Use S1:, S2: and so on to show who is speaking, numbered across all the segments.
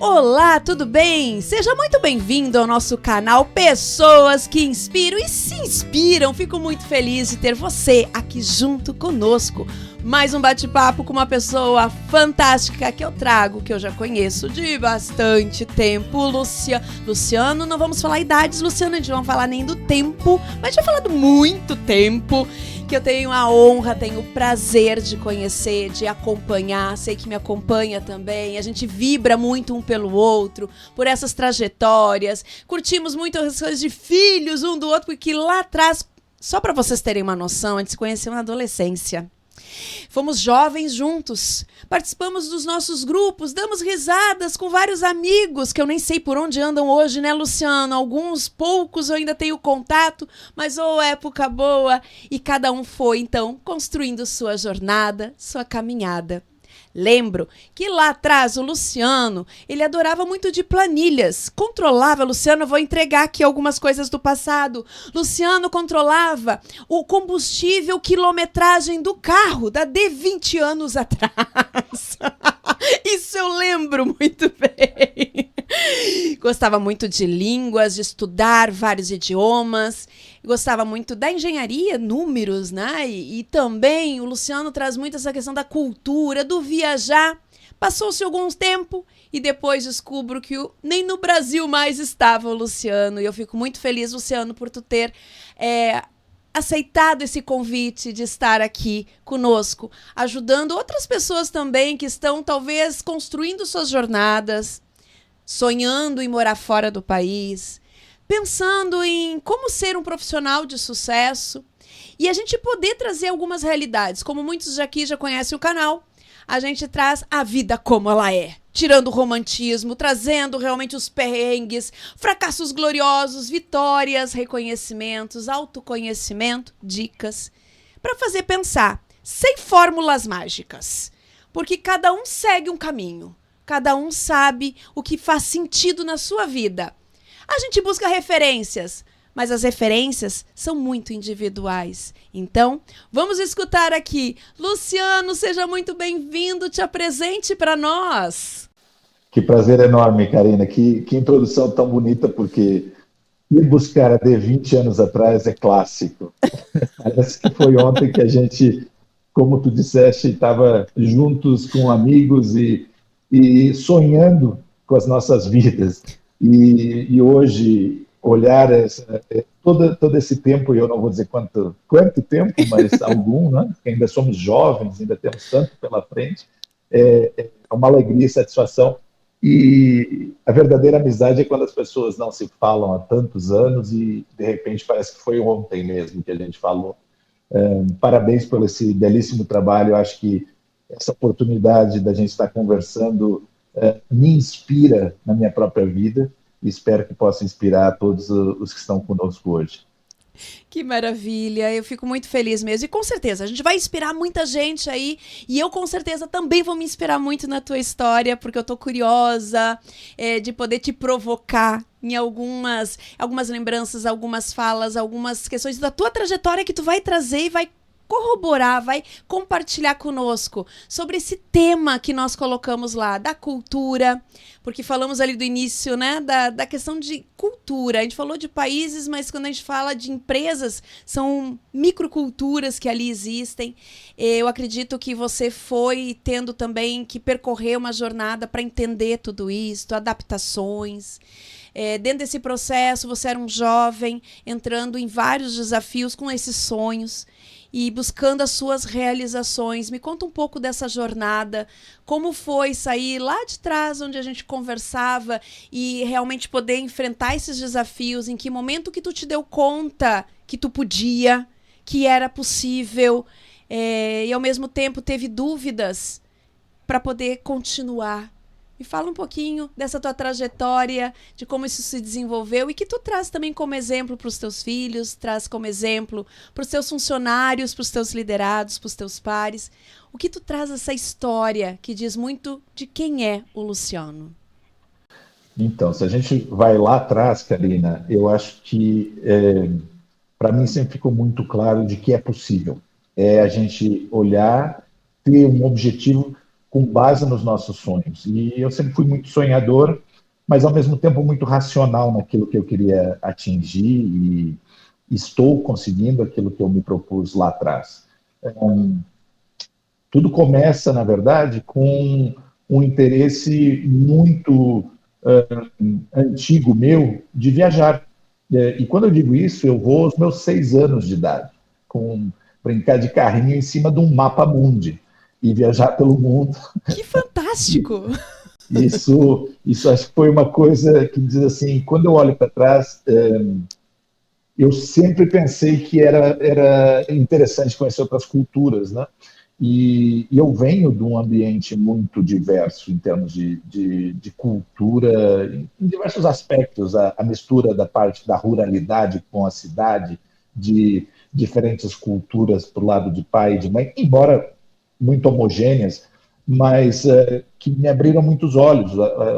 S1: Olá, tudo bem? Seja muito bem-vindo ao nosso canal Pessoas que Inspiram e se Inspiram. Fico muito feliz de ter você aqui junto conosco. Mais um bate-papo com uma pessoa fantástica que eu trago, que eu já conheço de bastante tempo, Luciano. Não vamos falar idades, Luciano, a gente não vai falar nem do tempo, mas já falar do muito tempo, que eu tenho a honra, tenho o prazer de conhecer, de acompanhar, sei que me acompanha também, a gente vibra muito um pelo outro, por essas trajetórias, curtimos muito as coisas de filhos um do outro, porque lá atrás, só para vocês terem uma noção, a gente se conheceu na adolescência. Fomos jovens juntos, participamos dos nossos grupos, damos risadas com vários amigos que eu nem sei por onde andam hoje, né, Luciano? Alguns, poucos eu ainda tenho contato, mas época boa. E cada um foi, então, construindo sua jornada, sua caminhada. Lembro que lá atrás o Luciano, ele adorava muito de planilhas, controlava, Luciano, eu vou entregar aqui algumas coisas do passado, Luciano controlava o combustível, quilometragem do carro, da de 20 anos atrás. Isso eu lembro muito bem. Gostava muito de línguas, de estudar vários idiomas. Gostava muito da engenharia, números, né? E também o Luciano traz muito essa questão da cultura, do viajar. Passou-se algum tempo e depois descubro que nem no Brasil mais estava o Luciano. E eu fico muito feliz, Luciano, por tu ter aceitado esse convite de estar aqui conosco, ajudando outras pessoas também que estão talvez construindo suas jornadas, sonhando em morar fora do país, pensando em como ser um profissional de sucesso e a gente poder trazer algumas realidades. Como muitos aqui já conhecem o canal, a gente traz a vida como ela é, tirando o romantismo, trazendo realmente os perrengues, fracassos gloriosos, vitórias, reconhecimentos, autoconhecimento, dicas, para fazer pensar, sem fórmulas mágicas, porque cada um segue um caminho, cada um sabe o que faz sentido na sua vida. A gente busca referências, mas as referências são muito individuais. Então, vamos escutar aqui. Luciano, seja muito bem-vindo, te apresente para nós.
S2: Que prazer enorme, Karina. Que introdução tão bonita, porque ir buscar a de 20 anos atrás é clássico. Parece que foi ontem que a gente, como tu disseste, estava juntos com amigos e sonhando com as nossas vidas. E hoje, olhar todo esse tempo, e eu não vou dizer quanto tempo, mas algum, né? Porque ainda somos jovens, ainda temos tanto pela frente, é uma alegria e satisfação. E a verdadeira amizade é quando as pessoas não se falam há tantos anos e, de repente, parece que foi ontem mesmo que a gente falou. Parabéns por esse belíssimo trabalho. Eu acho que essa oportunidade da gente estar conversando me inspira na minha própria vida e espero que possa inspirar a todos os que estão conosco hoje.
S1: Que maravilha, eu fico muito feliz mesmo. E com certeza, a gente vai inspirar muita gente aí. E eu com certeza também vou me inspirar muito na tua história, porque eu tô curiosa de poder te provocar em algumas lembranças, algumas falas, algumas questões da tua trajetória que tu vai trazer e vai corroborar, vai compartilhar conosco sobre esse tema que nós colocamos lá, da cultura, porque falamos ali do início, né, da questão de cultura. A gente falou de países, mas quando a gente fala de empresas, são microculturas que ali existem. Eu acredito que você foi tendo também que percorrer uma jornada para entender tudo isso, adaptações. Dentro desse processo, você era um jovem entrando em vários desafios com esses sonhos e buscando as suas realizações. Me conta um pouco dessa jornada, como foi sair lá de trás, onde a gente conversava, e realmente poder enfrentar esses desafios, em que momento que tu te deu conta que tu podia, que era possível, e ao mesmo tempo teve dúvidas para poder continuar. Me fala um pouquinho dessa tua trajetória, de como isso se desenvolveu e que tu traz também como exemplo para os teus filhos, traz como exemplo para os teus funcionários, para os teus liderados, para os teus pares. O que tu traz essa história que diz muito de quem é o Luciano?
S2: Então, se a gente vai lá atrás, Karina, eu acho que para mim sempre ficou muito claro de que é possível. É a gente olhar, ter um objetivo, com base nos nossos sonhos. E eu sempre fui muito sonhador, mas ao mesmo tempo muito racional naquilo que eu queria atingir e estou conseguindo aquilo que eu me propus lá atrás. Tudo começa, na verdade, com um interesse muito antigo meu de viajar. E quando eu digo isso, eu vou aos meus 6 anos de idade, com brincar de carrinho em cima de um mapa mundi e viajar pelo mundo.
S1: Que fantástico!
S2: Isso acho que foi uma coisa que diz assim, quando eu olho para trás, eu sempre pensei que era interessante conhecer outras culturas, né? E eu venho de um ambiente muito diverso em termos de cultura, em diversos aspectos, a mistura da parte da ruralidade com a cidade, de diferentes culturas para o lado de pai e de mãe, embora muito homogêneas, mas que me abriram muitos olhos.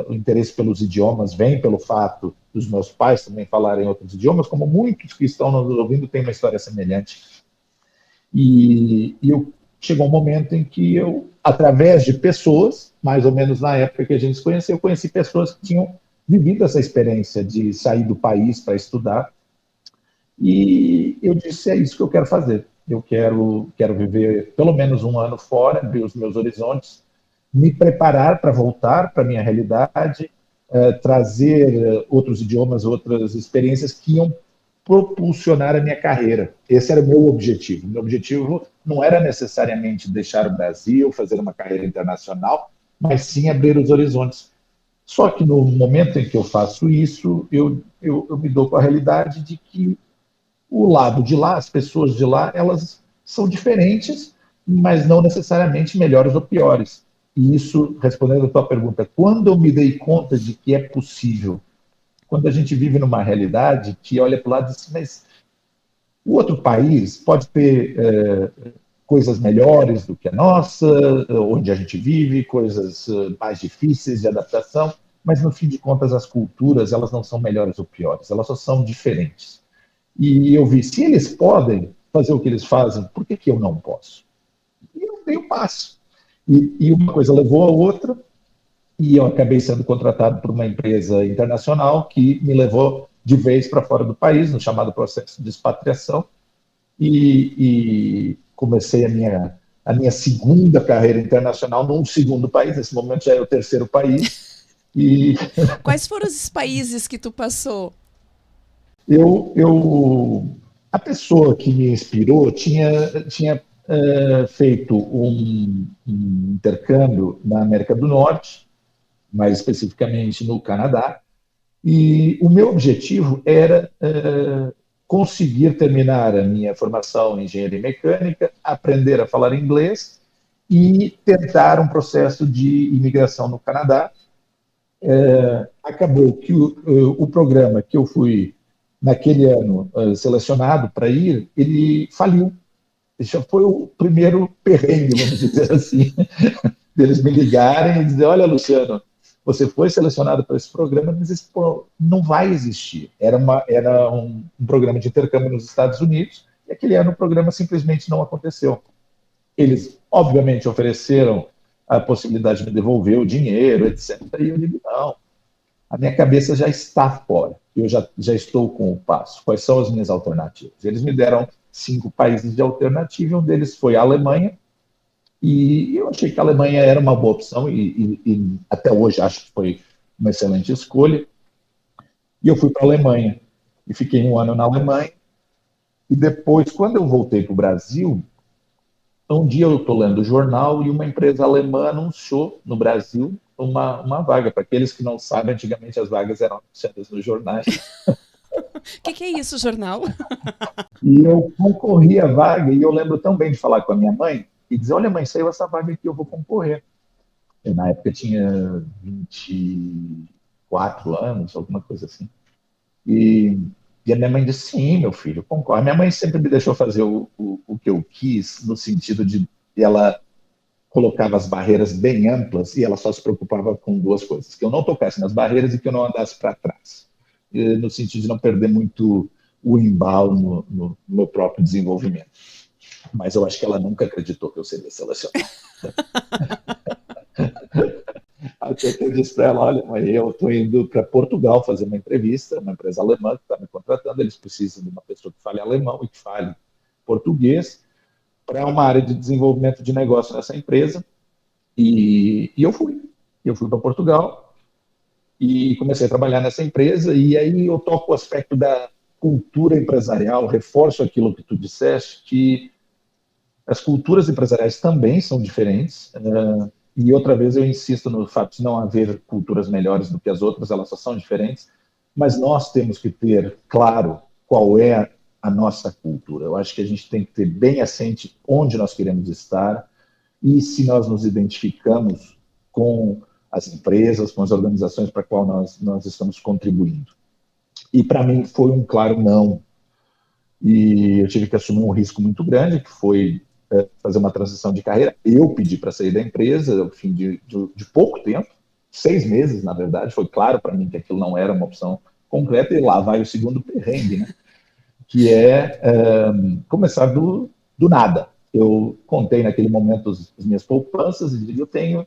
S2: O interesse pelos idiomas vem pelo fato dos meus pais também falarem outros idiomas, como muitos que estão nos ouvindo têm uma história semelhante. E chegou um momento em que eu, através de pessoas, mais ou menos na época que a gente se conheceu, eu conheci pessoas que tinham vivido essa experiência de sair do país para estudar. E eu disse, é isso que eu quero fazer. Eu quero viver pelo menos um ano fora, abrir os meus horizontes, me preparar para voltar para a minha realidade, trazer outros idiomas, outras experiências que iam propulsionar a minha carreira. Esse era o meu objetivo. Meu objetivo não era necessariamente deixar o Brasil, fazer uma carreira internacional, mas sim abrir os horizontes. Só que no momento em que eu faço isso, eu me dou com a realidade de que o lado de lá, as pessoas de lá, elas são diferentes, mas não necessariamente melhores ou piores. E isso, respondendo a tua pergunta, quando eu me dei conta de que é possível, quando a gente vive numa realidade que olha para o lado e diz, mas o outro país pode ter coisas melhores do que a nossa, onde a gente vive, coisas mais difíceis de adaptação, mas no fim de contas as culturas elas não são melhores ou piores, elas só são diferentes. E eu vi, se eles podem fazer o que eles fazem, por que eu não posso? E eu dei o passo. E uma coisa levou a outra, e eu acabei sendo contratado por uma empresa internacional que me levou de vez para fora do país, no chamado processo de expatriação, e comecei a minha segunda carreira internacional num segundo país, nesse momento já é o terceiro país. E
S1: Quais foram os países que tu passou?
S2: A pessoa que me inspirou tinha feito um intercâmbio na América do Norte, mais especificamente no Canadá, e o meu objetivo era conseguir terminar a minha formação em engenharia mecânica, aprender a falar inglês e tentar um processo de imigração no Canadá. Acabou que o programa que eu fui naquele ano selecionado para ir, ele faliu. Já foi o primeiro perrengue, vamos dizer assim, deles me ligarem e dizer, olha, Luciano, você foi selecionado para esse programa, mas esse não vai existir. Era um programa de intercâmbio nos Estados Unidos, e aquele ano o programa simplesmente não aconteceu. Eles, obviamente, ofereceram a possibilidade de me devolver o dinheiro, etc. E eu digo, não, a minha cabeça já está fora. Eu já estou com o passo. Quais são as minhas alternativas? Eles me deram 5 países de alternativa, um deles foi a Alemanha, e eu achei que a Alemanha era uma boa opção, e até hoje acho que foi uma excelente escolha. E eu fui para a Alemanha, e fiquei um ano na Alemanha, e depois, quando eu voltei para o Brasil, um dia eu estou lendo o jornal e uma empresa alemã anunciou no Brasil uma vaga. Para aqueles que não sabem, antigamente as vagas eram anunciadas nos jornais.
S1: O que é isso, jornal?
S2: E eu concorri à vaga, e eu lembro tão bem de falar com a minha mãe e dizer, olha mãe, saiu essa vaga aqui, eu vou concorrer. Eu, na época tinha 24 anos, alguma coisa assim. E a minha mãe disse, sim, meu filho, concorre. A minha mãe sempre me deixou fazer o que eu quis, no sentido de ela colocava as barreiras bem amplas e ela só se preocupava com 2 coisas, que eu não tocasse nas barreiras e que eu não andasse para trás, no sentido de não perder muito o embalo no meu próprio desenvolvimento. Mas eu acho que ela nunca acreditou que eu seria selecionado. Eu disse para ela, olha, mãe, eu estou indo para Portugal fazer uma entrevista, uma empresa alemã que está me contratando, eles precisam de uma pessoa que fale alemão e que fale português para uma área de desenvolvimento de negócio nessa empresa. E eu fui. Eu fui para Portugal e comecei a trabalhar nessa empresa, e aí eu toco o aspecto da cultura empresarial, reforço aquilo que tu disseste, que as culturas empresariais também são diferentes, e outra vez eu insisto no fato de não haver culturas melhores do que as outras, elas só são diferentes, mas nós temos que ter claro qual é a nossa cultura. Eu acho que a gente tem que ter bem assente onde nós queremos estar e se nós nos identificamos com as empresas, com as organizações para a qual nós estamos contribuindo. E para mim foi um claro não. E eu tive que assumir um risco muito grande, que foi fazer uma transição de carreira. Eu pedi para sair da empresa ao fim de pouco tempo, 6 meses, na verdade. Foi claro para mim que aquilo não era uma opção concreta, e lá vai o segundo perrengue, né? Que é começar do nada. Eu contei naquele momento as minhas poupanças e eu tenho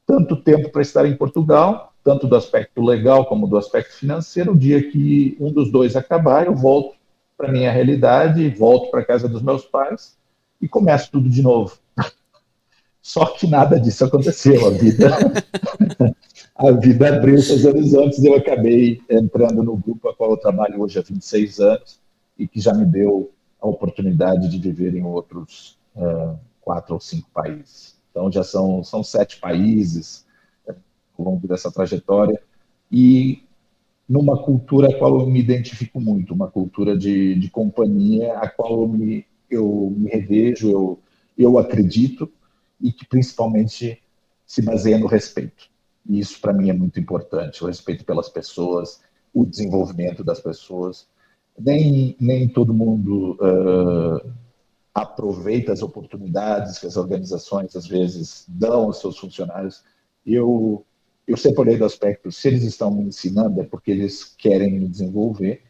S2: tanto tempo para estar em Portugal, tanto do aspecto legal como do aspecto financeiro. O dia que um dos dois acabar, eu volto para a minha realidade, volto para a casa dos meus pais e começo tudo de novo. Só que nada disso aconteceu. A vida abriu seus horizontes e eu acabei entrando no grupo a qual eu trabalho hoje há 26 anos e que já me deu a oportunidade de viver em outros 4 ou 5 países. Então já são 7 países ao longo dessa trajetória, e numa cultura a qual eu me identifico muito, uma cultura de companhia a qual eu me revejo, eu acredito, e que principalmente se baseia no respeito. E isso para mim é muito importante, o respeito pelas pessoas, o desenvolvimento das pessoas. Nem todo mundo aproveita as oportunidades que as organizações às vezes dão aos seus funcionários. Eu sempre olhei do aspecto, se eles estão me ensinando é porque eles querem me desenvolver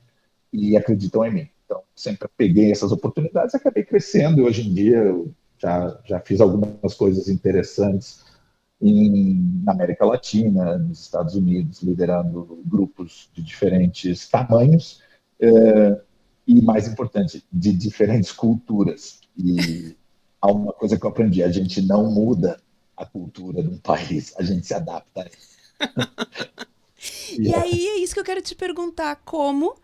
S2: e acreditam em mim. Então, sempre peguei essas oportunidades, acabei crescendo, e hoje em dia eu já fiz algumas coisas interessantes na América Latina, nos Estados Unidos, liderando grupos de diferentes tamanhos, e, mais importante, de diferentes culturas. E há uma coisa que eu aprendi: a gente não muda a cultura de um país, a gente se adapta.
S1: E aí é isso que eu quero te perguntar, como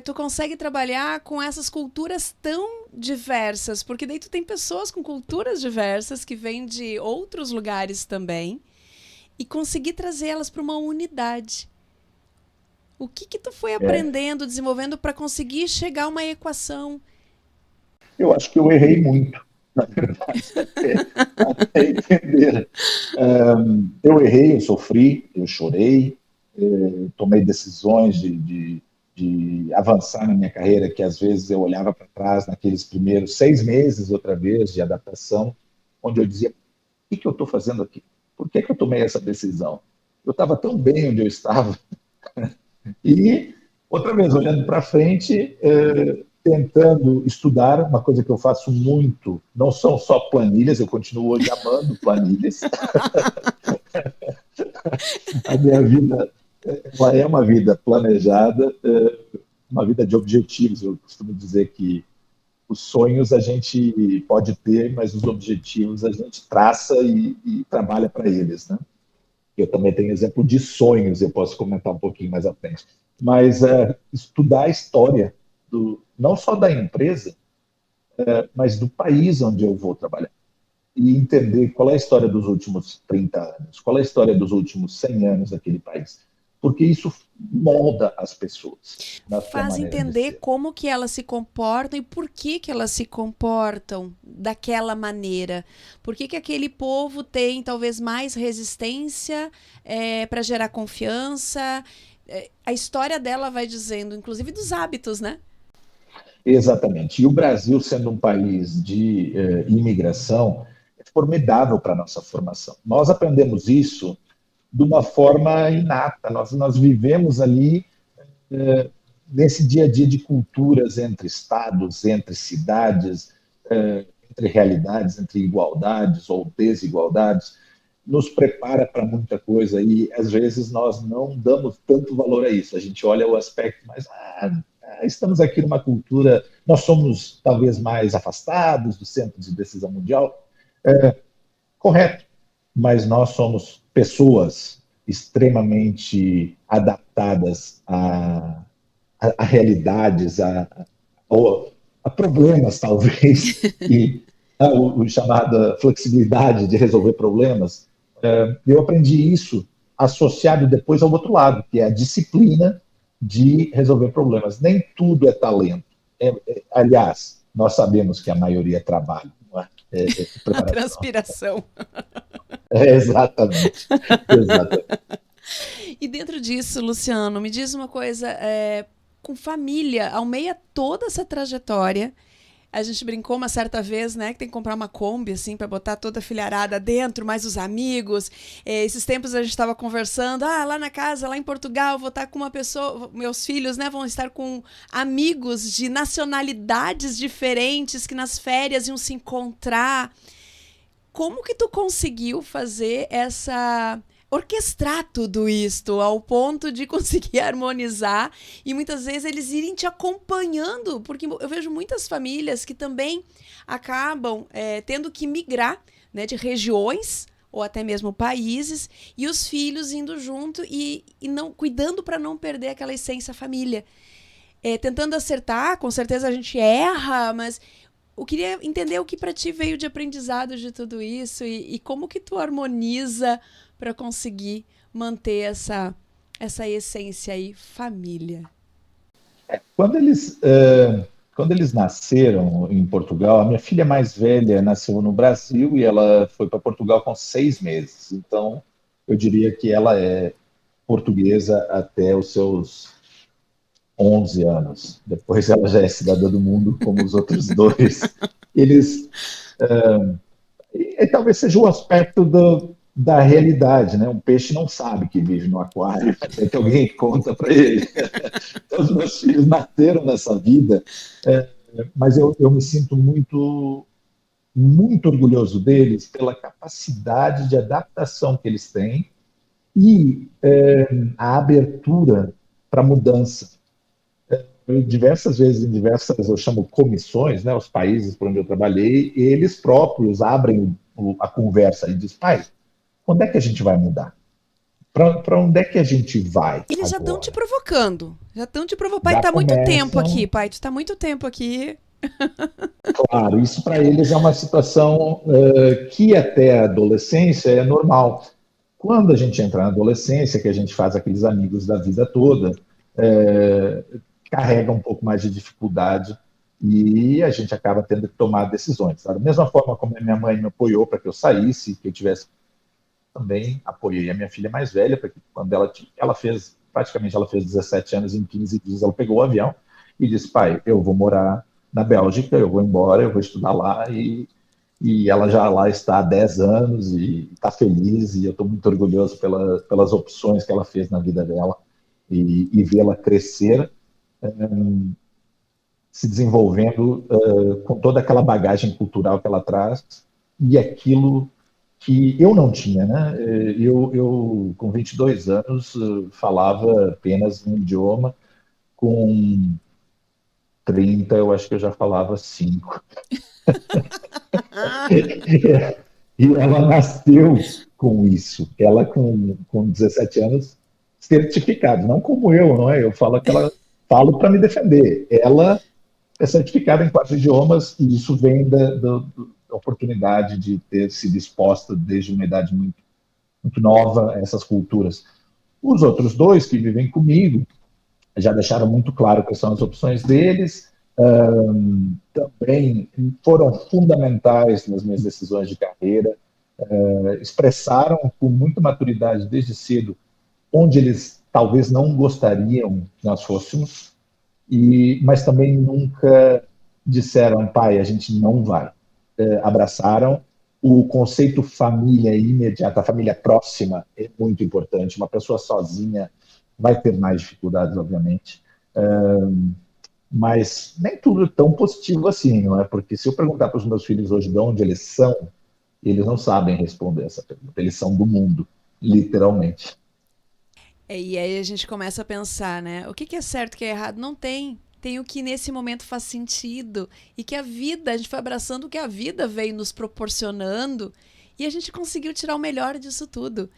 S1: tu consegue trabalhar com essas culturas tão diversas? Porque daí tu tem pessoas com culturas diversas que vêm de outros lugares também, e conseguir trazer elas para uma unidade. O que tu foi aprendendo, desenvolvendo para conseguir chegar a uma equação?
S2: Eu acho que eu errei muito, na verdade, até entender. Eu errei, eu sofri, eu chorei, tomei decisões de avançar na minha carreira, que às vezes eu olhava para trás naqueles primeiros 6 meses, outra vez, de adaptação, onde eu dizia: o que eu estou fazendo aqui? Por que eu tomei essa decisão? Eu estava tão bem onde eu estava. E, outra vez, olhando para frente, tentando estudar, uma coisa que eu faço muito, não são só planilhas, eu continuo hoje amando planilhas. A minha vida, ela é uma vida planejada, uma vida de objetivos. Eu costumo dizer que os sonhos a gente pode ter, mas os objetivos a gente traça e trabalha para eles, né? Eu também tenho exemplo de sonhos, eu posso comentar um pouquinho mais à frente. Mas estudar a história, não só da empresa, mas do país onde eu vou trabalhar. E entender qual é a história dos últimos 30 anos, qual é a história dos últimos 100 anos daquele país. Porque isso molda as pessoas.
S1: Faz entender como que elas se comportam e por que elas se comportam daquela maneira. Por que aquele povo tem talvez mais resistência para gerar confiança. A história dela vai dizendo, inclusive dos hábitos, né?
S2: Exatamente. E o Brasil, sendo um país de imigração, é formidável para a nossa formação. Nós aprendemos isso de uma forma inata. Nós vivemos ali nesse dia a dia de culturas entre estados, entre cidades, entre realidades, entre igualdades ou desigualdades. nos prepara para muita coisa e às vezes nós não damos tanto valor a isso. A gente olha o aspecto mais, estamos aqui numa cultura, nós somos talvez mais afastados do centro de decisão mundial. Correto, mas nós somos pessoas extremamente adaptadas a realidades, a problemas, talvez, e o chamada flexibilidade de resolver problemas. Eu aprendi isso associado depois ao outro lado, que é a disciplina de resolver problemas. Nem tudo é talento. Aliás, nós sabemos que a maioria é trabalho. Não é?
S1: A transpiração.
S2: Exatamente.
S1: E dentro disso, Luciano, me diz uma coisa, com família, ao meio de toda essa trajetória, a gente brincou uma certa vez, né, que tem que comprar uma Kombi, assim, para botar toda a filharada dentro, mais os amigos. Esses tempos a gente estava conversando, lá na casa, lá em Portugal, eu vou estar com uma pessoa, meus filhos, né, vão estar com amigos de nacionalidades diferentes que nas férias iam se encontrar. Como que tu conseguiu fazer orquestrar tudo isto ao ponto de conseguir harmonizar e muitas vezes eles irem te acompanhando? Porque eu vejo muitas famílias que também acabam tendo que migrar, né, de regiões ou até mesmo países e os filhos indo junto e não cuidando para não perder aquela essência família. Tentando acertar, com certeza a gente erra, mas eu queria entender o que para ti veio de aprendizado de tudo isso e como que tu harmoniza para conseguir manter essa essência aí, família.
S2: Quando eles nasceram em Portugal, a minha filha mais velha nasceu no Brasil e ela foi para Portugal com 6 meses. Então, eu diria que ela é portuguesa até os seus 11 anos. Depois ela já é cidadã do mundo, como os outros dois. Eles... talvez seja o aspecto da realidade, né? Um peixe não sabe que vive no aquário, até que alguém conta para ele. Então, os meus filhos nasceram nessa vida, mas eu me sinto muito, muito orgulhoso deles pela capacidade de adaptação que eles têm e a abertura para mudança. Diversas vezes, em diversas, eu chamo comissões, né, os países por onde eu trabalhei, eles próprios abrem a conversa e dizem, pai, quando é que a gente vai mudar? Para onde é que a gente vai?
S1: Eles já estão te provocando. Pai,
S2: já
S1: está
S2: muito
S1: tempo aqui, pai, tu está muito tempo aqui.
S2: Claro, isso para eles é uma situação que até a adolescência é normal. Quando a gente entra na adolescência, que a gente faz aqueles amigos da vida toda, carrega um pouco mais de dificuldade e a gente acaba tendo que tomar decisões. Da mesma forma como a minha mãe me apoiou para que eu saísse, que eu tivesse, também apoiei a minha filha mais velha, para que quando ela fez 17 anos, em 15 dias ela pegou o avião e disse, pai, eu vou morar na Bélgica, eu vou embora, eu vou estudar lá e ela já lá está há 10 anos e está feliz e eu estou muito orgulhoso pelas opções que ela fez na vida dela e vê-la crescer se desenvolvendo com toda aquela bagagem cultural que ela traz e aquilo que eu não tinha, né? Eu com 22 anos, falava apenas um idioma, com 30 eu acho que eu já falava 5. E ela nasceu com isso. Ela com 17 anos, certificado, não como eu, não é? Eu falo que ela falo para me defender. Ela é certificada em 4 idiomas e isso vem da oportunidade de ter sido exposta desde uma idade muito, muito nova a essas culturas. Os outros 2 que vivem comigo já deixaram muito claro quais são as opções deles, também foram fundamentais nas minhas decisões de carreira, expressaram com muita maturidade desde cedo onde eles talvez não gostariam que nós fôssemos, mas também nunca disseram, pai, a gente não vai. Abraçaram. O conceito família imediata, a família próxima é muito importante. Uma pessoa sozinha vai ter mais dificuldades, obviamente, mas nem tudo é tão positivo assim, não é? Porque se eu perguntar para os meus filhos hoje de onde eles são, eles não sabem responder essa pergunta. Eles são do mundo, literalmente.
S1: E aí a gente começa a pensar, né? O que é certo, o que é errado? Não tem. Tem o que nesse momento faz sentido. E que a vida, a gente foi abraçando o que a vida veio nos proporcionando. E a gente conseguiu tirar o melhor disso tudo.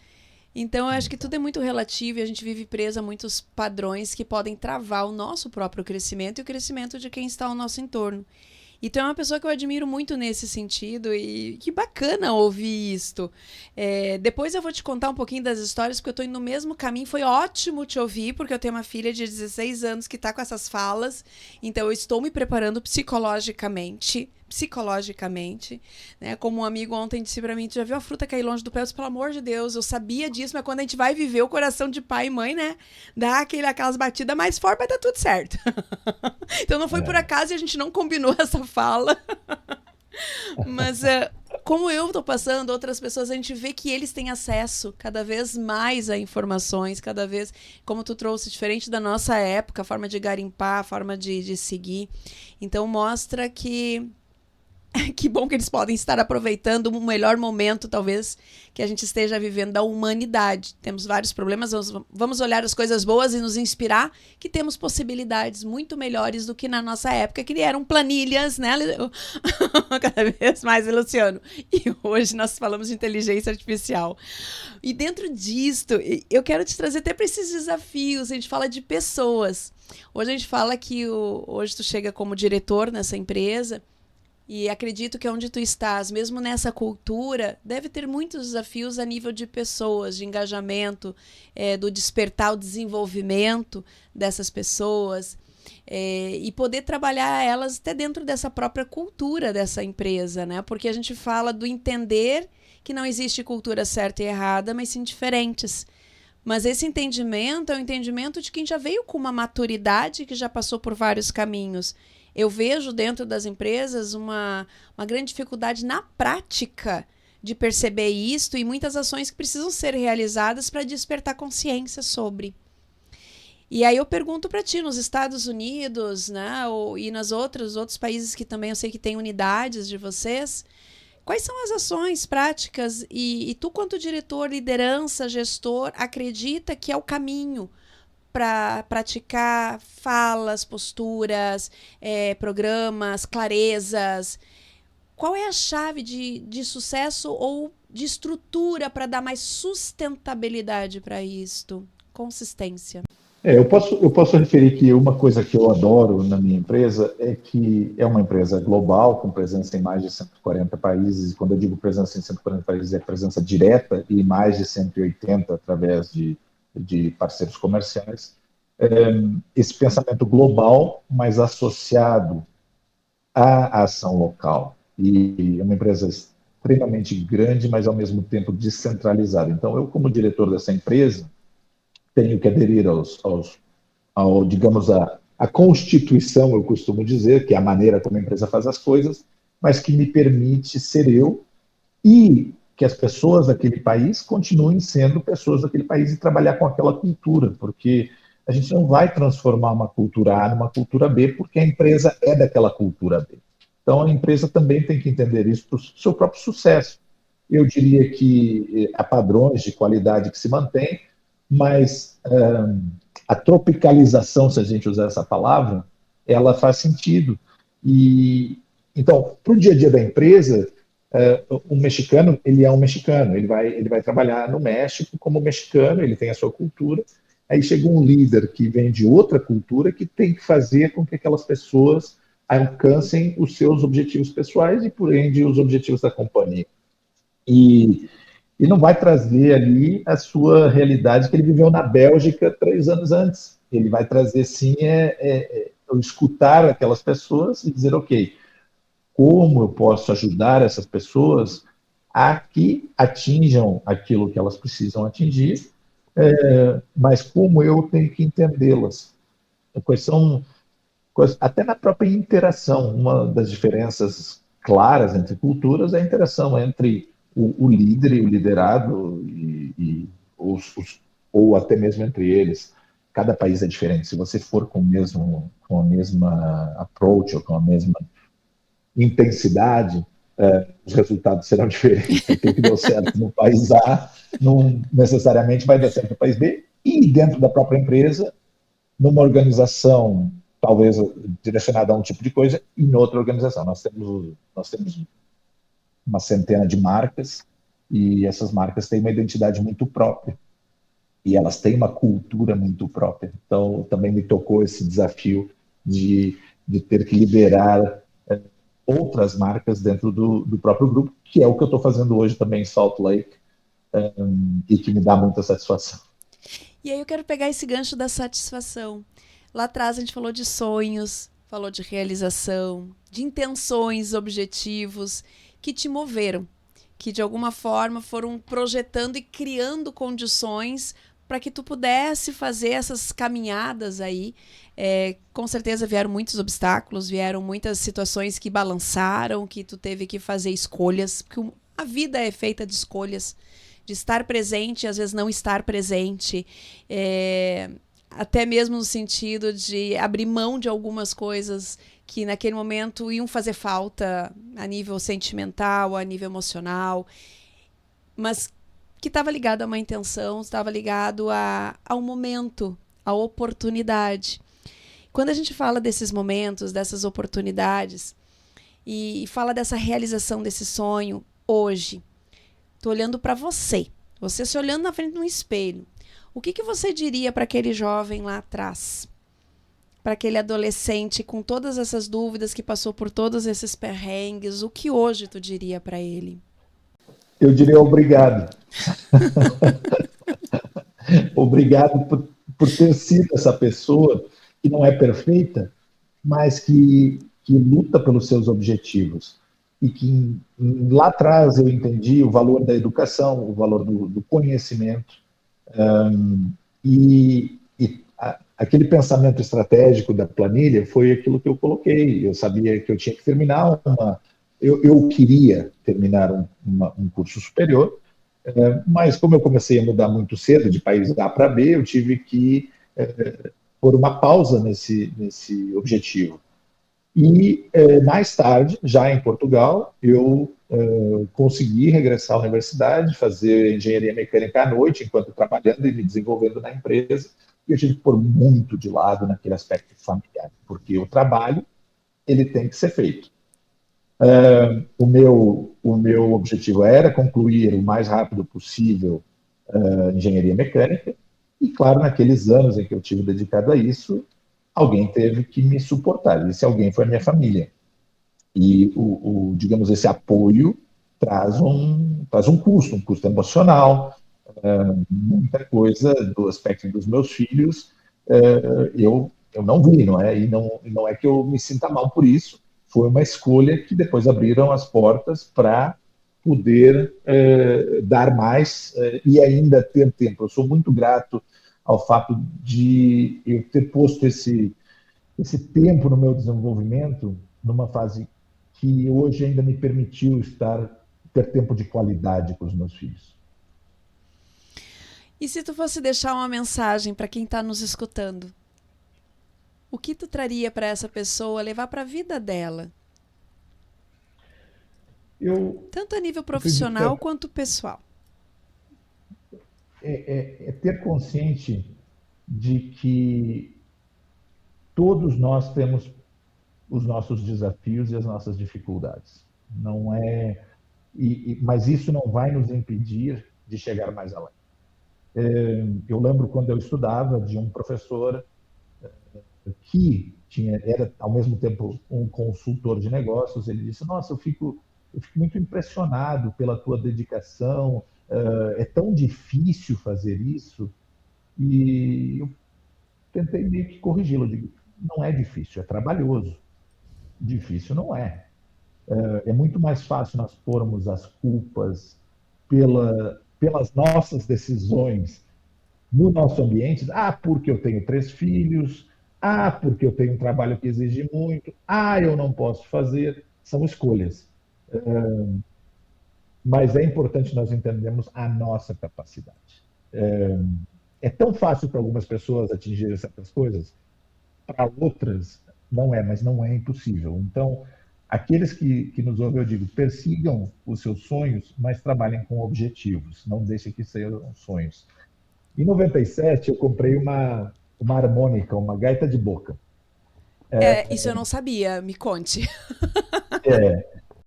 S1: Então, eu acho que tudo é muito relativo e a gente vive preso a muitos padrões que podem travar o nosso próprio crescimento e o crescimento de quem está ao nosso entorno. Então é uma pessoa que eu admiro muito nesse sentido e que bacana ouvir isto. Depois eu vou te contar um pouquinho das histórias, porque eu estou indo no mesmo caminho. Foi ótimo te ouvir, porque eu tenho uma filha de 16 anos que está com essas falas. Então eu estou me preparando psicologicamente, né? Como um amigo ontem disse pra mim, tu já viu a fruta cair longe do pé? Eu disse, pelo amor de Deus, eu sabia disso, mas quando a gente vai viver o coração de pai e mãe, né? Dá aquelas batidas mais fortes, mas tá tudo certo. Então não foi por acaso e a gente não combinou essa fala. Mas como eu tô passando, outras pessoas, a gente vê que eles têm acesso cada vez mais a informações, cada vez, como tu trouxe, diferente da nossa época, a forma de garimpar, a forma de seguir. Então mostra que bom que eles podem estar aproveitando o melhor momento, talvez, que a gente esteja vivendo da humanidade. Temos vários problemas, vamos olhar as coisas boas e nos inspirar que temos possibilidades muito melhores do que na nossa época, que eram planilhas, né? Cada vez mais, Luciano. E hoje nós falamos de inteligência artificial. E dentro disto, eu quero te trazer até para esses desafios. A gente fala de pessoas. Hoje a gente fala que hoje tu chega como diretor nessa empresa. E acredito que onde tu estás, mesmo nessa cultura, deve ter muitos desafios a nível de pessoas, de engajamento, do despertar o desenvolvimento dessas pessoas, e poder trabalhar elas até dentro dessa própria cultura dessa empresa, né? Porque a gente fala do entender que não existe cultura certa e errada, mas sim diferentes. Mas esse entendimento é o entendimento de quem já veio com uma maturidade, que já passou por vários caminhos. Eu vejo dentro das empresas uma grande dificuldade na prática de perceber isto e muitas ações que precisam ser realizadas para despertar consciência sobre. E aí eu pergunto para ti, nos Estados Unidos, né, e nos outros países que também eu sei que tem unidades de vocês, quais são as ações práticas e tu, quanto diretor, liderança, gestor, acredita que é o caminho para praticar falas, posturas, programas, clarezas? Qual é a chave de sucesso ou de estrutura para dar mais sustentabilidade para isto? Consistência.
S2: Eu posso referir que uma coisa que eu adoro na minha empresa é que é uma empresa global, com presença em mais de 140 países, e quando eu digo presença em 140 países, é presença direta, e mais de 180 através de parceiros comerciais. Esse pensamento global, mas associado à ação local. E é uma empresa extremamente grande, mas ao mesmo tempo descentralizada. Então, eu, como diretor dessa empresa, tenho que aderir digamos, a constituição, eu costumo dizer, que é a maneira como a empresa faz as coisas, mas que me permite ser eu e que as pessoas daquele país continuem sendo pessoas daquele país e trabalhar com aquela cultura, porque a gente não vai transformar uma cultura A numa cultura B, porque a empresa é daquela cultura B. Então, a empresa também tem que entender isso para o seu próprio sucesso. Eu diria que há padrões de qualidade que se mantêm, mas a tropicalização, se a gente usar essa palavra, ela faz sentido. E então, para o dia a dia da empresa, o mexicano, ele é um mexicano, ele vai trabalhar no México como mexicano, ele tem a sua cultura. Aí chega um líder que vem de outra cultura que tem que fazer com que aquelas pessoas alcancem os seus objetivos pessoais e, por ende, os objetivos da companhia. E não vai trazer ali a sua realidade que ele viveu na Bélgica 3 anos antes. Ele vai trazer, sim, escutar aquelas pessoas e dizer, ok, como eu posso ajudar essas pessoas a que atinjam aquilo que elas precisam atingir, mas como eu tenho que entendê-las. Quais são, até na própria interação, uma das diferenças claras entre culturas é a interação entre o líder e o liderado, ou até mesmo entre eles. Cada país é diferente. Se você for com a mesma approach ou com a mesma intensidade, os resultados serão diferentes. Aquilo que deu certo no país A não necessariamente vai dar certo no país B, e dentro da própria empresa, numa organização talvez direcionada a um tipo de coisa, e em outra organização. Nós temos uma centena de marcas, e essas marcas têm uma identidade muito própria, e elas têm uma cultura muito própria. Então, também me tocou esse desafio de ter que liderar outras marcas dentro do próprio grupo, que é o que eu estou fazendo hoje também em Salt Lake, e que me dá muita satisfação.
S1: E aí eu quero pegar esse gancho da satisfação. Lá atrás a gente falou de sonhos, falou de realização, de intenções, objetivos que te moveram, que de alguma forma foram projetando e criando condições para que tu pudesse fazer essas caminhadas aí. Com certeza vieram muitos obstáculos, vieram muitas situações que balançaram, que tu teve que fazer escolhas, porque a vida é feita de escolhas, de estar presente e às vezes não estar presente, até mesmo no sentido de abrir mão de algumas coisas que naquele momento iam fazer falta a nível sentimental, a nível emocional, mas que estava ligado a uma intenção, estava ligado ao momento, à oportunidade. Quando a gente fala desses momentos, dessas oportunidades, e fala dessa realização desse sonho hoje, tô olhando para você se olhando na frente de um espelho, o que você diria para aquele jovem lá atrás? Para aquele adolescente com todas essas dúvidas, que passou por todos esses perrengues, o que hoje tu diria para ele?
S2: Eu diria obrigado. Obrigado por ter sido essa pessoa que não é perfeita, mas que luta pelos seus objetivos. E que lá atrás eu entendi o valor da educação, o valor do conhecimento, aquele pensamento estratégico da planilha foi aquilo que eu coloquei. Eu sabia que eu tinha que terminar eu queria terminar um curso superior, mas como eu comecei a mudar muito cedo de país A para B, eu tive que pôr uma pausa nesse objetivo. E mais tarde, já em Portugal, eu consegui regressar à universidade, fazer engenharia mecânica à noite, enquanto trabalhando e me desenvolvendo na empresa, e eu tive que pôr muito de lado naquele aspecto familiar, porque o trabalho ele tem que ser feito. O meu objetivo era concluir o mais rápido possível engenharia mecânica, e claro, naqueles anos em que eu tive dedicado a isso, alguém teve que me suportar, e esse alguém foi a minha família. E, digamos, esse apoio traz um custo emocional, muita coisa do aspecto dos meus filhos, eu não vi, não é? E não é que eu me sinta mal por isso, foi uma escolha que depois abriram as portas para poder dar mais e ainda ter tempo. Eu sou muito grato ao fato de eu ter posto esse tempo no meu desenvolvimento numa fase que hoje ainda me permitiu ter tempo de qualidade com os meus filhos.
S1: E se tu fosse deixar uma mensagem para quem está nos escutando, o que tu traria para essa pessoa levar para a vida dela? Tanto a nível profissional quanto pessoal.
S2: É ter consciente de que todos nós temos os nossos desafios e as nossas dificuldades. Não é, mas isso não vai nos impedir de chegar mais além. Eu lembro quando eu estudava de um professor que era ao mesmo tempo um consultor de negócios. Ele disse: nossa, eu fico muito impressionado pela tua dedicação, é tão difícil fazer isso. E eu tentei meio que corrigi-lo. Eu digo: não é difícil, é trabalhoso. Difícil não é. É muito mais fácil nós pormos as culpas pelas nossas decisões no nosso ambiente. Porque eu tenho 3 filhos. Porque eu tenho um trabalho que exige muito. Eu não posso fazer. São escolhas. Mas é importante nós entendermos a nossa capacidade. É tão fácil para algumas pessoas atingirem certas coisas, para outras não é, mas não é impossível. Então, aqueles que nos ouvem, eu digo, persigam os seus sonhos, mas trabalhem com objetivos, não deixem que sejam sonhos. Em 97, eu comprei uma harmônica, uma gaita de boca.
S1: Isso eu não sabia, me conte.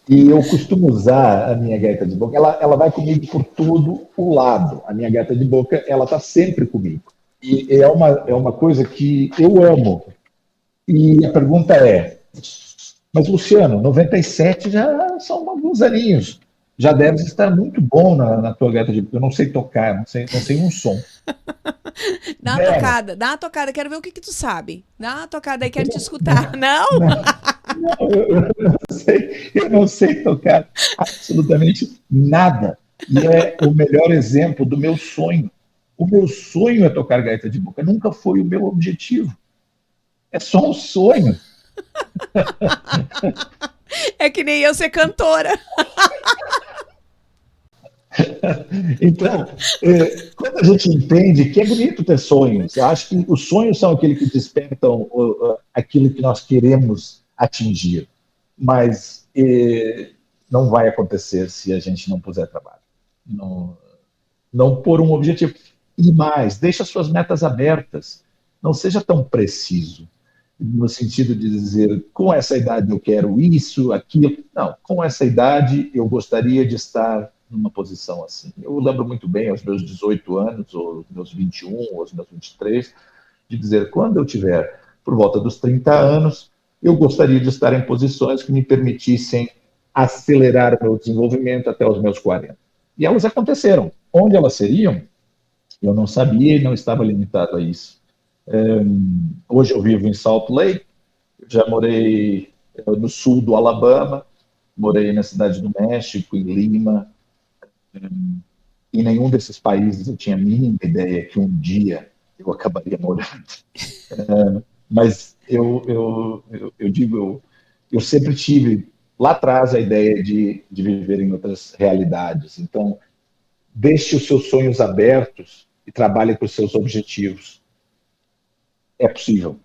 S2: E eu costumo usar a minha gaita de boca, ela vai comigo por todo o lado. A minha gaita de boca, ela está sempre comigo. E é uma coisa que eu amo. E a pergunta é, mas Luciano, 97 já são alguns aninhos. Já deves estar muito bom na tua gaita de boca. Eu não sei tocar, não sei um som. Zero.
S1: Dá uma tocada, quero ver o que que tu sabe. Dá uma tocada aí, quero te escutar. Não?
S2: Eu não sei tocar absolutamente nada. E é o melhor exemplo do meu sonho. O meu sonho é tocar gaita de boca. Nunca foi o meu objetivo. É só um sonho.
S1: É que nem eu ser cantora.
S2: Então, quando a gente entende que é bonito ter sonhos, eu acho que os sonhos são aqueles que despertam aquilo que nós queremos atingir. Mas não vai acontecer se a gente não puser trabalho. Não, não por um objetivo. E mais, deixa suas metas abertas. Não seja tão preciso, no sentido de dizer, com essa idade eu quero isso, aquilo. Não, com essa idade eu gostaria de estar numa posição assim. Eu lembro muito bem, aos meus 18 anos, ou aos meus 21, ou aos meus 23, de dizer, quando eu tiver por volta dos 30 anos, eu gostaria de estar em posições que me permitissem acelerar meu desenvolvimento até os meus 40. E elas aconteceram. Onde elas seriam? Eu não sabia e não estava limitado a isso. Hoje eu vivo em Salt Lake, já morei no sul do Alabama, morei na cidade do México, em Lima. Em nenhum desses países eu tinha a mínima ideia que um dia eu acabaria morando. Mas eu digo, eu sempre tive lá atrás a ideia de viver em outras realidades. Então, deixe os seus sonhos abertos e trabalhe com os seus objetivos. É possível.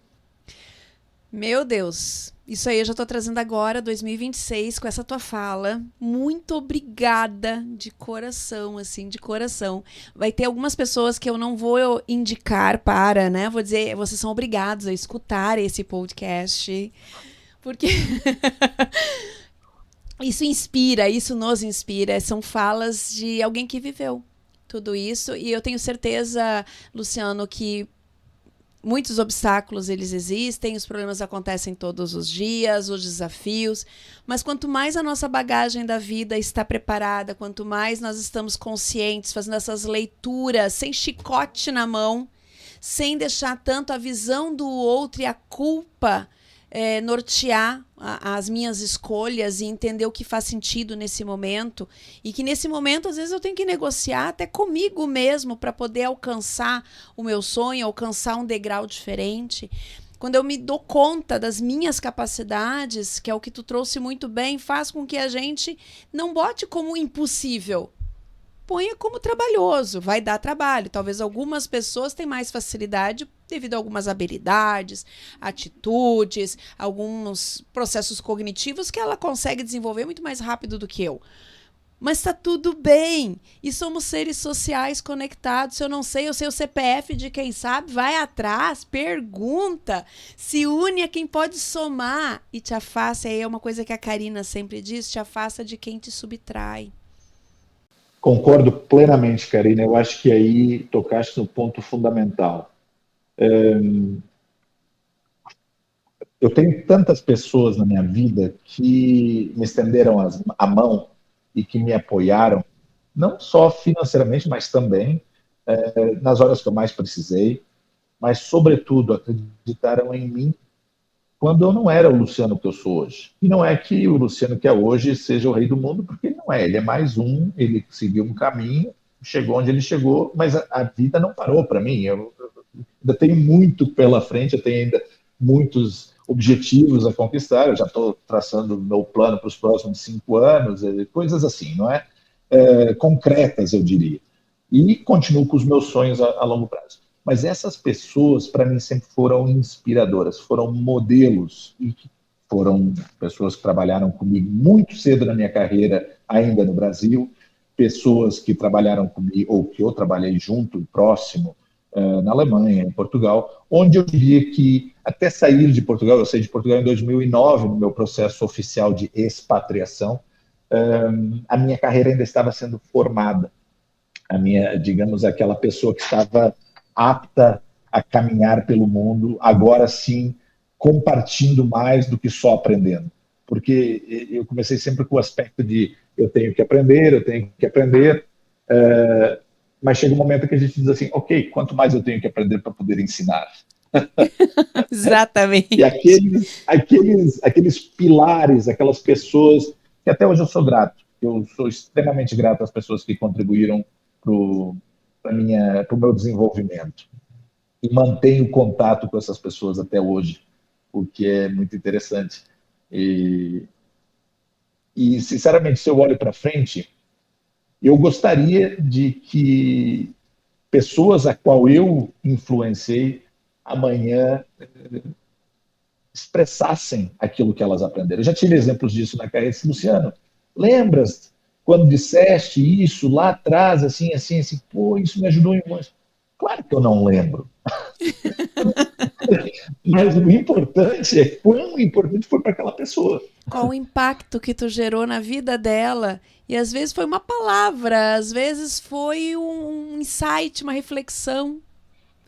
S1: Meu Deus, isso aí eu já tô trazendo agora, 2026, com essa tua fala. Muito obrigada de coração, assim, de coração. Vai ter algumas pessoas que eu não vou indicar para, né? Vou dizer, vocês são obrigados a escutar esse podcast, porque isso inspira, isso nos inspira. São falas de alguém que viveu tudo isso. E eu tenho certeza, Luciano, que muitos obstáculos eles existem, os problemas acontecem todos os dias, os desafios, mas quanto mais a nossa bagagem da vida está preparada, quanto mais nós estamos conscientes, fazendo essas leituras sem chicote na mão, sem deixar tanto a visão do outro e a culpa nortear as minhas escolhas e entender o que faz sentido nesse momento, e que nesse momento às vezes eu tenho que negociar até comigo mesmo para poder alcançar o meu sonho, alcançar um degrau diferente. Quando eu me dou conta das minhas capacidades, que é o que tu trouxe muito bem, faz com que a gente não bote como impossível, ponha como trabalhoso, vai dar trabalho. Talvez algumas pessoas tenham mais facilidade devido a algumas habilidades, atitudes, alguns processos cognitivos que ela consegue desenvolver muito mais rápido do que eu. Mas está tudo bem. E somos seres sociais conectados. Se eu não sei, eu sei o CPF de quem sabe, vai atrás, pergunta, se une a quem pode somar e te afasta. Aí é uma coisa que a Karina sempre diz, te afasta de quem te subtrai.
S2: Concordo plenamente, Karina. Eu acho que aí tocaste no ponto fundamental. Eu tenho tantas pessoas na minha vida que me estenderam a mão e que me apoiaram, não só financeiramente, mas também nas horas que eu mais precisei, mas, sobretudo, acreditaram em mim quando eu não era o Luciano que eu sou hoje. E não é que o Luciano que é hoje seja o rei do mundo, porque ele não é. Ele é mais um, ele seguiu um caminho, chegou onde ele chegou, mas a vida não parou para mim. Eu ainda tenho muito pela frente, eu tenho ainda muitos objetivos a conquistar, eu já estou traçando o meu plano para os próximos 5 anos, coisas assim, não é? Concretas, eu diria. E continuo com os meus sonhos a longo prazo. Mas essas pessoas, para mim, sempre foram inspiradoras, foram modelos, e que foram pessoas que trabalharam comigo muito cedo na minha carreira, ainda no Brasil, pessoas que trabalharam comigo, ou que eu trabalhei junto, próximo, na Alemanha, em Portugal, onde eu diria que, até sair de Portugal, eu saí de Portugal em 2009, no meu processo oficial de expatriação, a minha carreira ainda estava sendo formada. A minha, digamos, aquela pessoa que estava apta a caminhar pelo mundo, agora sim, compartilhando mais do que só aprendendo. Porque eu comecei sempre com o aspecto de eu tenho que aprender, mas chega um momento que a gente diz assim, ok, quanto mais eu tenho que aprender para poder ensinar?
S1: Exatamente.
S2: E aqueles pilares, aquelas pessoas que até hoje eu sou grato. Eu sou extremamente grato às pessoas que contribuíram para o meu desenvolvimento. E mantenho contato com essas pessoas até hoje, o que é muito interessante. E sinceramente, se eu olho para frente, eu gostaria de que pessoas a qual eu influenciei amanhã expressassem aquilo que elas aprenderam. Eu já tive exemplos disso na carreira. Luciano, lembras quando disseste isso lá atrás, assim, pô, isso me ajudou muito. Claro que eu não lembro. Mas o importante é quão importante foi para aquela pessoa.
S1: Qual o impacto que tu gerou na vida dela. E às vezes foi uma palavra, às vezes foi um insight, uma reflexão,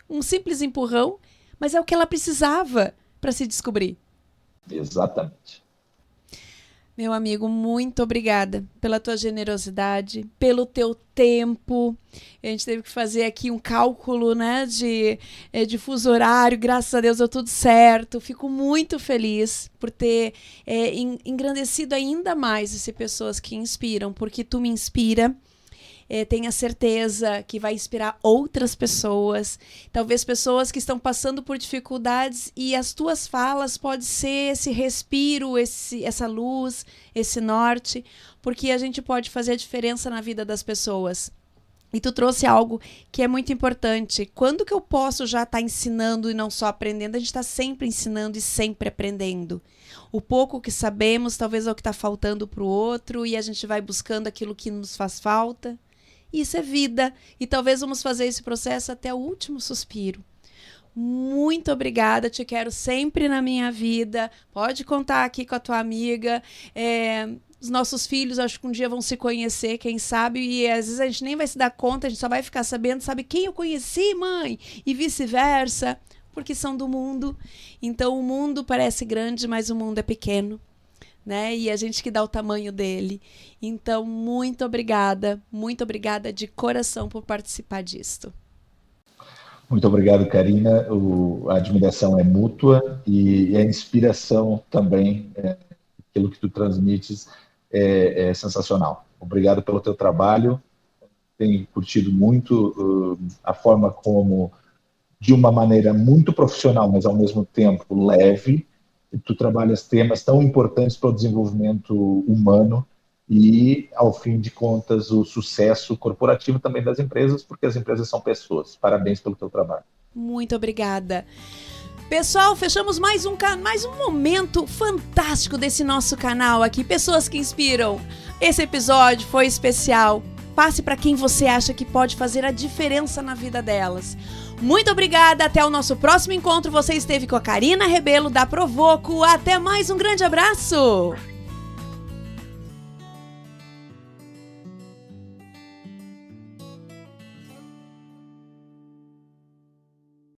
S1: um simples empurrão, mas é o que ela precisava para se descobrir.
S2: Exatamente.
S1: Meu amigo, muito obrigada pela tua generosidade, pelo teu tempo. A gente teve que fazer aqui um cálculo, né, de fuso horário. Graças a Deus deu tudo certo. Fico muito feliz por ter engrandecido ainda mais essas pessoas que inspiram, porque tu me inspira. Tenha certeza que vai inspirar outras pessoas, talvez pessoas que estão passando por dificuldades, e as tuas falas podem ser esse respiro, essa luz, esse norte, porque a gente pode fazer a diferença na vida das pessoas. E tu trouxe algo que é muito importante. Quando que eu posso já estar ensinando e não só aprendendo? A gente está sempre ensinando e sempre aprendendo. O pouco que sabemos talvez é o que está faltando para o outro, e a gente vai buscando aquilo que nos faz falta. Isso é vida, e talvez vamos fazer esse processo até o último suspiro. Muito obrigada, te quero sempre na minha vida. Pode contar aqui com a tua amiga. Os nossos filhos acho que um dia vão se conhecer, quem sabe, e às vezes a gente nem vai se dar conta, a gente só vai ficar sabendo, sabe quem eu conheci, mãe? E vice-versa, porque são do mundo. Então o mundo parece grande, mas o mundo é pequeno. Né? E a gente que dá o tamanho dele. Então, muito obrigada de coração por participar disto.
S2: Muito obrigado, Karina. A admiração é mútua e a inspiração também, aquilo que tu transmites é sensacional. Obrigado pelo teu trabalho. Tenho curtido muito a forma como, de uma maneira muito profissional, mas ao mesmo tempo leve, tu trabalhas temas tão importantes para o desenvolvimento humano e, ao fim de contas, o sucesso corporativo também das empresas, porque as empresas são pessoas. Parabéns pelo teu trabalho.
S1: Muito obrigada. Pessoal, fechamos mais um momento fantástico desse nosso canal aqui, Pessoas que Inspiram. Esse episódio foi especial. Passe para quem você acha que pode fazer a diferença na vida delas. Muito obrigada, até o nosso próximo encontro. Você esteve com a Karina Rebelo da Provoco. Até mais, um grande abraço!